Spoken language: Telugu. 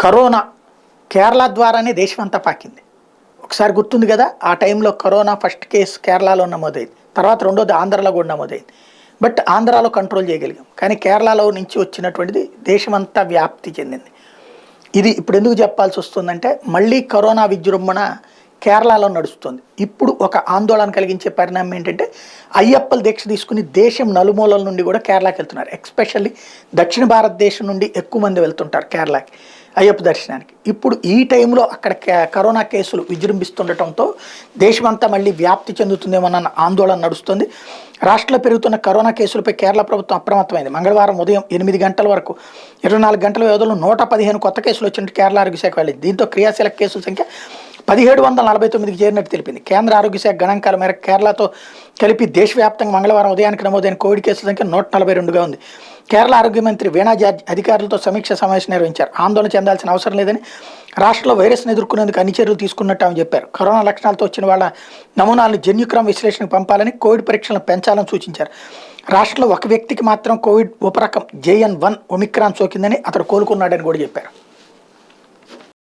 కరోనా కేరళ ద్వారానే దేశం అంతా పాకింది. ఒకసారి గుర్తుంది కదా, ఆ టైంలో కరోనా ఫస్ట్ కేసు కేరళలో నమోదైంది, తర్వాత రెండోది ఆంధ్రాలో కూడా నమోదైంది. బట్ ఆంధ్రాలో కంట్రోల్ చేయగలిగాం, కానీ కేరళలో నుంచి వచ్చినటువంటిది దేశమంతా వ్యాప్తి చెందింది. ఇది ఇప్పుడు ఎందుకు చెప్పాల్సి వస్తుందంటే, మళ్ళీ కరోనా విజృంభణ కేరళలో నడుస్తుంది. ఇప్పుడు ఒక ఆందోళన కలిగించే పరిణామం ఏంటంటే, అయ్యప్పల దీక్ష తీసుకుని దేశం నలుమూలల నుండి కూడా కేరళకి వెళ్తున్నారు. ఎక్స్పెషల్లీ దక్షిణ భారతదేశం నుండి ఎక్కువ మంది వెళ్తుంటారు కేరళకి అయ్యప్ప దర్శనానికి. ఇప్పుడు ఈ టైంలో అక్కడ కరోనా కేసులు విజృంభిస్తుండటంతో దేశమంతా మళ్ళీ వ్యాప్తి చెందుతుందేమోనన్న ఆందోళన నడుస్తుంది. రాష్ట్రంలో పెరుగుతున్న కరోనా కేసులపై కేరళ ప్రభుత్వం అప్రమత్తమైంది. మంగళవారం ఉదయం 8 గంటల వరకు 24 గంటల వ్యవధిలో 115 కొత్త కేసులు వచ్చినట్టు కేరళ ఆరోగ్య శాఖ వెళ్ళింది. దీంతో క్రియాశీలక కేసుల సంఖ్య 1749కి చేరినట్టు తెలిపింది. కేంద్ర ఆరోగ్య శాఖ గణాంకాల మేరకు కేరళతో కలిపి దేశవ్యాప్తంగా మంగళవారం ఉదయానికి నమోదైన కోవిడ్ కేసుల సంఖ్య 142గా ఉంది. కేరళ ఆరోగ్య మంత్రి వీణా జార్జ్ అధికారులతో సమీక్ష సమావేశం నిర్వహించారు. ఆందోళన చెందాల్సిన అవసరం లేదని, రాష్ట్రంలో వైరస్ను ఎదుర్కొనేందుకు అన్ని చర్యలు తీసుకున్నట్టు ఆమె చెప్పారు. కరోనా లక్షణాలతో వచ్చిన వాళ్ళ నమూనాలను జన్యుక్రమ విశ్లేషణకు పంపాలని, కోవిడ్ పరీక్షలను పెంచాలని సూచించారు. రాష్ట్రంలో ఒక వ్యక్తికి మాత్రం కోవిడ్ ఉపరకం JN.1 ఒమిక్రాన్ సోకిందని, అతడు కోలుకున్నాడని కూడా చెప్పారు.